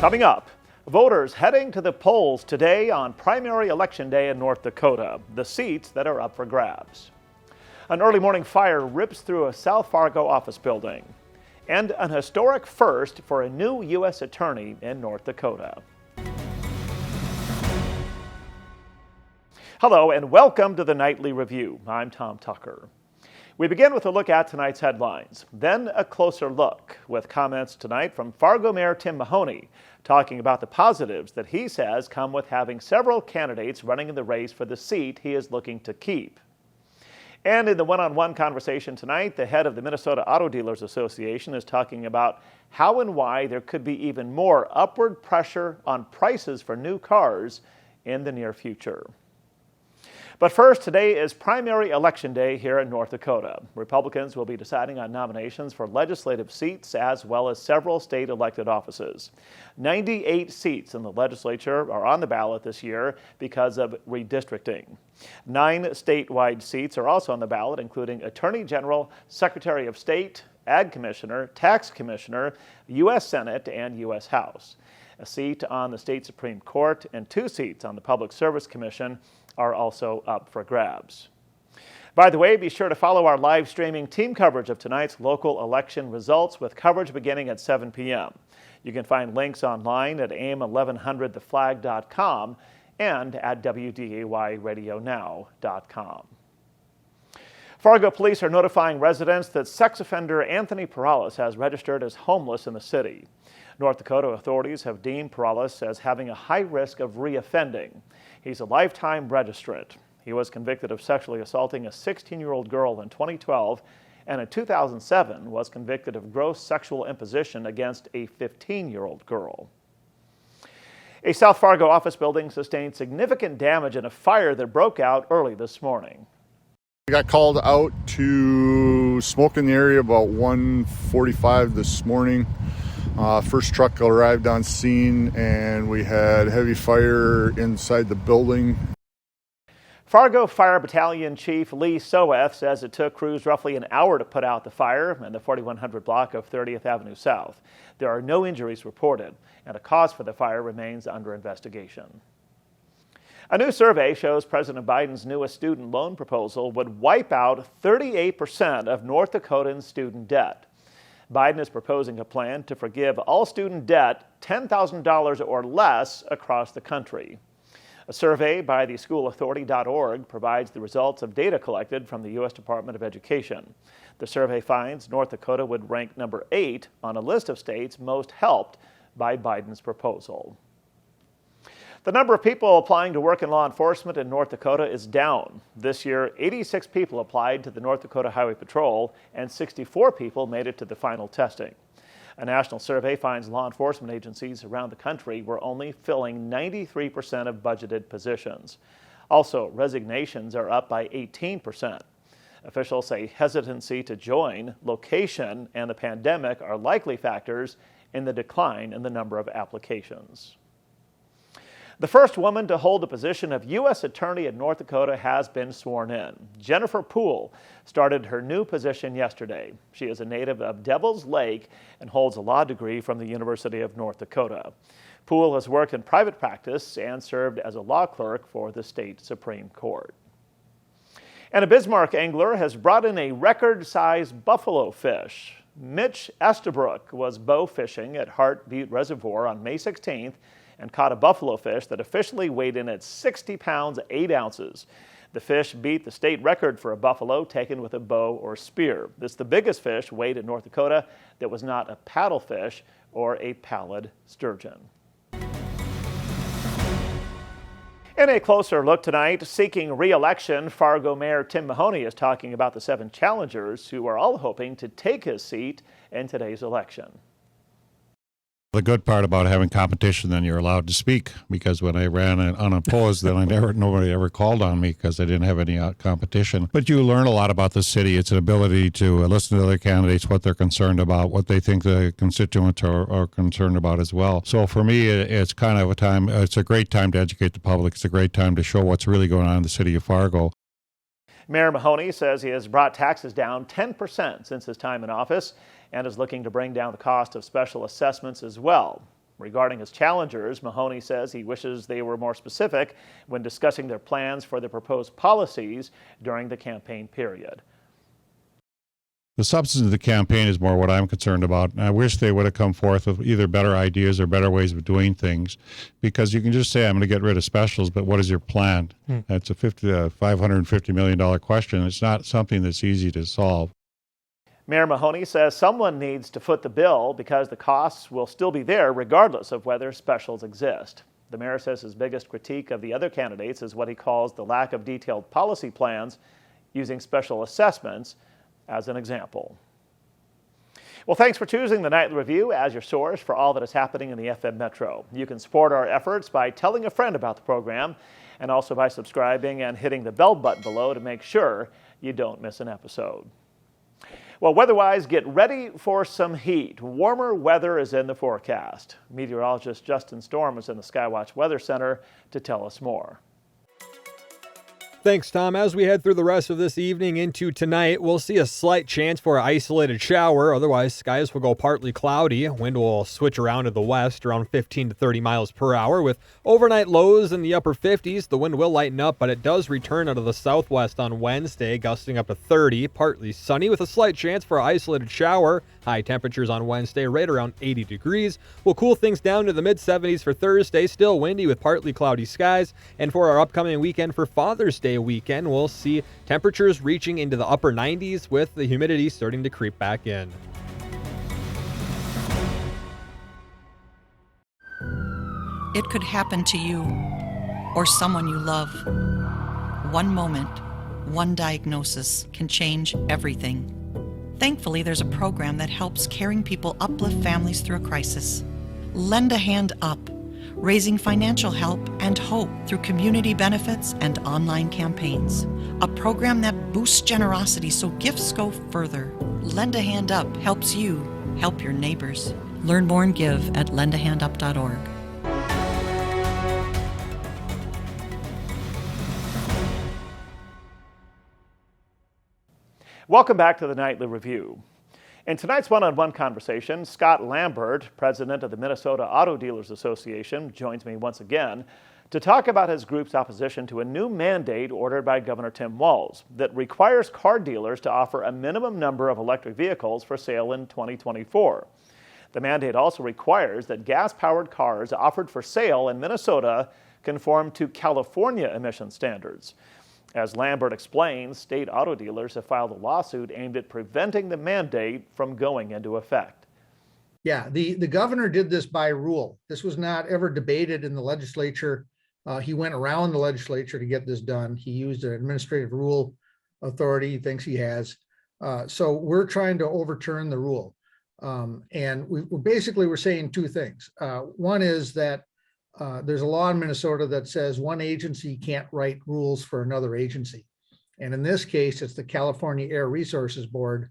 Coming up, voters heading to the polls today on primary election day in North Dakota, the seats that are up for grabs. An early morning fire rips through a South Fargo office building, and an historic first for a new U.S. attorney in North Dakota. Hello and welcome to the Nightly Review. I'm Tom Tucker. We begin with a look at tonight's headlines, then a closer look with comments tonight from Fargo Mayor Tim Mahoney, talking about the positives that he says come with having several candidates running in the race for the seat he is looking to keep. And in the one-on-one conversation tonight, the head of the Minnesota Auto Dealers Association is talking about how and why there could be even more upward pressure on prices for new cars in the near future. But first, today is primary election day here in North Dakota. Republicans will be deciding on nominations for legislative seats as well as several state elected offices. 98 seats in the legislature are on the ballot this year because of redistricting. 9 statewide seats are also on the ballot, including Attorney General, Secretary of State, Ag Commissioner, Tax Commissioner, U.S. Senate, and U.S. House. A seat on the state Supreme Court and 2 seats on the Public Service Commission are also up for grabs. By the way, be sure to follow our live streaming team coverage of tonight's local election results with coverage beginning at 7 p.m. You can find links online at am1100theflag.com and at WDAYradionow.com. Fargo police are notifying residents that sex offender Anthony Perales has registered as homeless in the city. North Dakota authorities have deemed Perales as having a high risk of reoffending. He's a lifetime registrant. He was convicted of sexually assaulting a 16-year-old girl in 2012 and in 2007 was convicted of gross sexual imposition against a 15-year-old girl. A South Fargo office building sustained significant damage in a fire that broke out early this morning. We got called out to smoke in the area about 1:45 this morning. First truck arrived on scene and we had heavy fire inside the building. Fargo Fire Battalion Chief Lee Soeth says it took crews roughly an hour to put out the fire in the 4100 block of 30th Avenue South. There are no injuries reported, and a cause for the fire remains under investigation. A new survey shows President Biden's newest student loan proposal would wipe out 38% of North Dakotans' student debt. Biden is proposing a plan to forgive all student debt $10,000 or less across the country. A survey by the schoolauthority.org provides the results of data collected from the U.S. Department of Education. The survey finds North Dakota would rank number 8 on a list of states most helped by Biden's proposal. The number of people applying to work in law enforcement in North Dakota is down. This year, 86 people applied to the North Dakota Highway Patrol, and 64 people made it to the final testing. A national survey finds law enforcement agencies around the country were only filling 93% of budgeted positions. Also, resignations are up by 18%. Officials say hesitancy to join, location, and the pandemic are likely factors in the decline in the number of applications. The first woman to hold the position of U.S. Attorney in North Dakota has been sworn in. Jennifer Poole started her new position yesterday. She is a native of Devil's Lake and holds a law degree from the University of North Dakota. Poole has worked in private practice and served as a law clerk for the state Supreme Court. And a Bismarck angler has brought in a record-sized buffalo fish. Mitch Estabrook was bow fishing at Hart Butte Reservoir on May 16th and caught a buffalo fish that officially weighed in at 60 pounds, 8 ounces. The fish beat the state record for a buffalo taken with a bow or spear. This is the biggest fish weighed in North Dakota that was not a paddlefish or a pallid sturgeon. In a closer look tonight, seeking re-election, Fargo Mayor Tim Mahoney is talking about the 7 challengers who are all hoping to take his seat in today's election. The good part about having competition, then you're allowed to speak, because when I ran unopposed, then nobody ever called on me because I didn't have any competition. But you learn a lot about the city. It's an ability to listen to other candidates, what they're concerned about, what they think the constituents are concerned about as well. So for me, it's kind of a time, it's a great time to educate the public. It's a great time to show what's really going on in the city of Fargo. Mayor Mahoney says he has brought taxes down 10% since his time in office and is looking to bring down the cost of special assessments as well. Regarding his challengers, Mahoney says he wishes they were more specific when discussing their plans for the proposed policies during the campaign period. The substance of the campaign is more what I'm concerned about. And I wish they would have come forth with either better ideas or better ways of doing things, because you can just say, I'm going to get rid of specials, but what is your plan? That's a $550 million question. It's not something that's easy to solve. Mayor Mahoney says someone needs to foot the bill because the costs will still be there regardless of whether specials exist. The mayor says his biggest critique of the other candidates is what he calls the lack of detailed policy plans, using special assessments as an example. Well, thanks for choosing the Nightly Review as your source for all that is happening in the FM Metro. You can support our efforts by telling a friend about the program and also by subscribing and hitting the bell button below to make sure you don't miss an episode. Well, weather-wise, get ready for some heat. Warmer weather is in the forecast. Meteorologist Justin Storm is in the Skywatch Weather Center to tell us more. Thanks, Tom. As we head through the rest of this evening into tonight, we'll see a slight chance for an isolated shower. Otherwise, skies will go partly cloudy. Wind will switch around to the west around 15 to 30 miles per hour. With overnight lows in the upper 50s, the wind will lighten up, but it does return out of the southwest on Wednesday, gusting up to 30. Partly sunny with a slight chance for an isolated shower. High temperatures on Wednesday right around 80 degrees. We'll cool things down to the mid-70s for Thursday. Still windy with partly cloudy skies. And for our upcoming weekend for Father's Day weekend, we'll see temperatures reaching into the upper 90s with the humidity starting to creep back in. It could happen to you or someone you love. One moment, one diagnosis can change everything. Thankfully, there's a program that helps caring people uplift families through a crisis. Lend a Hand Up, raising financial help and hope through community benefits and online campaigns. A program that boosts generosity so gifts go further. Lend a Hand Up helps you help your neighbors. Learn more and give at lendahandup.org. Welcome back to the Nightly Review. In tonight's one-on-one conversation, Scott Lambert, president of the Minnesota Auto Dealers Association, joins me once again to talk about his group's opposition to a new mandate ordered by Governor Tim Walz that requires car dealers to offer a minimum number of electric vehicles for sale in 2024. The mandate also requires that gas-powered cars offered for sale in Minnesota conform to California emission standards. As Lambert explains, state auto dealers have filed a lawsuit aimed at preventing the mandate from going into effect. Yeah, the governor did this by rule. This was not ever debated in the legislature. He went around the legislature to get this done. He used an administrative rule authority he thinks he has. So we're trying to overturn the rule. And we're saying two things. One is that there's a law in Minnesota that says one agency can't write rules for another agency. And in this case, it's the California Air Resources Board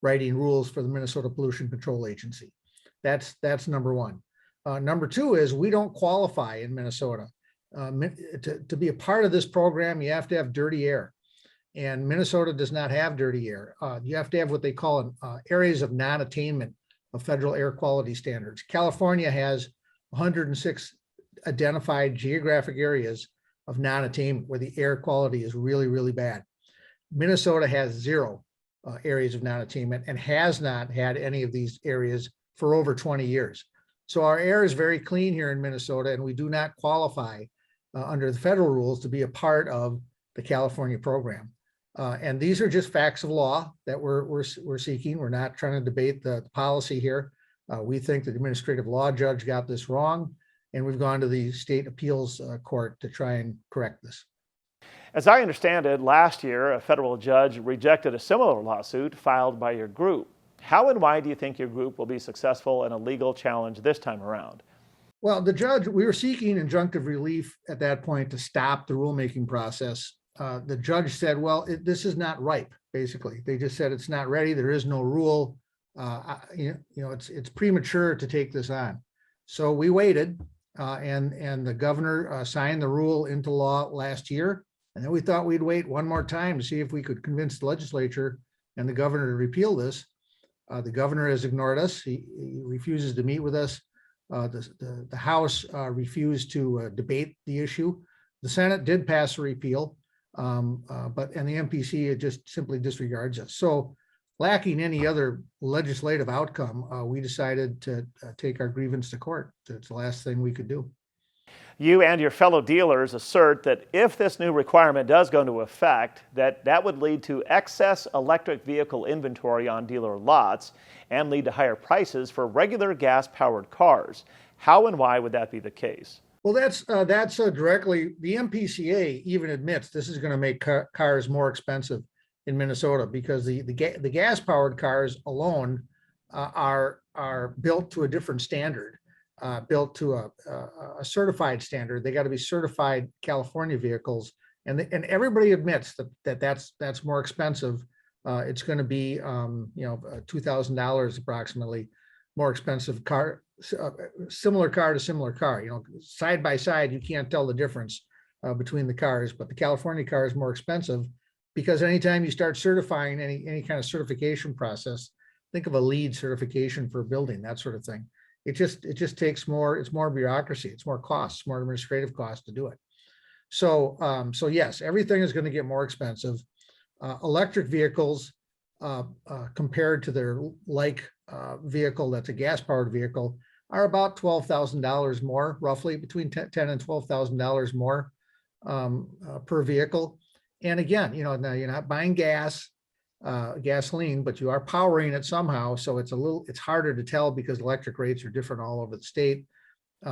writing rules for the Minnesota Pollution Control Agency. That's number one. Number two is we don't qualify in Minnesota. To be a part of this program, you have to have dirty air. And Minnesota does not have dirty air. You have to have what they call areas of non-attainment of federal air quality standards. California has 106 identified geographic areas of non-attainment where the air quality is really, really bad. Minnesota has 0 areas of non-attainment and has not had any of these areas for over 20 years. So our air is very clean here in Minnesota, and we do not qualify under the federal rules to be a part of the California program. And these are just facts of law that we're seeking. We're not trying to debate the policy here. We think the administrative law judge got this wrong, and we've gone to the state appeals court to try and correct this. As I understand it, last year, a federal judge rejected a similar lawsuit filed by your group. How and why do you think your group will be successful in a legal challenge this time around? Well, we were seeking injunctive relief at that point to stop the rulemaking process. The judge said, well, this is not ripe, basically. They just said it's not ready. There is no rule. It's premature to take this on. So we waited, and the governor signed the rule into law last year. And then we thought we'd wait one more time to see if we could convince the legislature and the governor to repeal this. The governor has ignored us. He refuses to meet with us. The House refused to debate the issue. The Senate did pass a repeal, and the MPC, it just simply disregards it. So, lacking any other legislative outcome, we decided to take our grievance to court. It's the last thing we could do. You and your fellow dealers assert that if this new requirement does go into effect, that would lead to excess electric vehicle inventory on dealer lots and lead to higher prices for regular gas-powered cars. How and why would that be the case? Well, that's directly, the MPCA even admits this is going to make cars more expensive in Minnesota, because the gas-powered cars alone are built to a different standard, built to a certified standard. They got to be certified California vehicles, and everybody admits that's more expensive. It's going to be $2,000 approximately more expensive car, similar car to similar car. Side by side, you can't tell the difference between the cars, but the California car is more expensive. Because anytime you start certifying any kind of certification process, think of a LEED certification for a building, that sort of thing. It just takes more. It's more bureaucracy. It's more costs, more administrative costs to do it. So yes, everything is going to get more expensive. Electric vehicles, compared to their vehicle that's a gas-powered vehicle, are about $12,000 more, roughly between $10,000 and $12,000 more per vehicle. And again, now you're not buying gasoline, but you are powering it somehow. So it's harder to tell because electric rates are different all over the state. If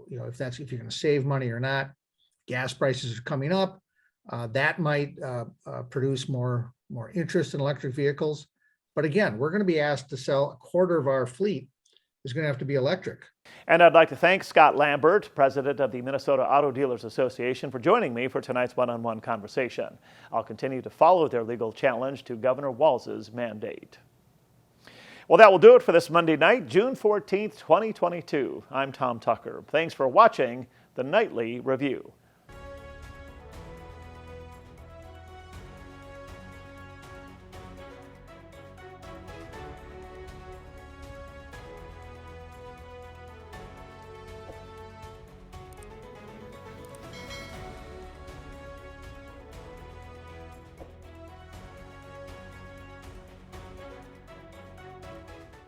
you're going to save money or not. Gas prices are coming up. That might produce more interest in electric vehicles. But again, we're going to be asked to sell a quarter of our fleet is going to have to be electric. And I'd like to thank Scott Lambert, president of the Minnesota Auto Dealers Association, for joining me for tonight's one-on-one conversation. I'll continue to follow their legal challenge to Governor Walz's mandate. Well, that will do it for this Monday night, June 14th, 2022. I'm Tom Tucker. Thanks for watching the Nightly Review.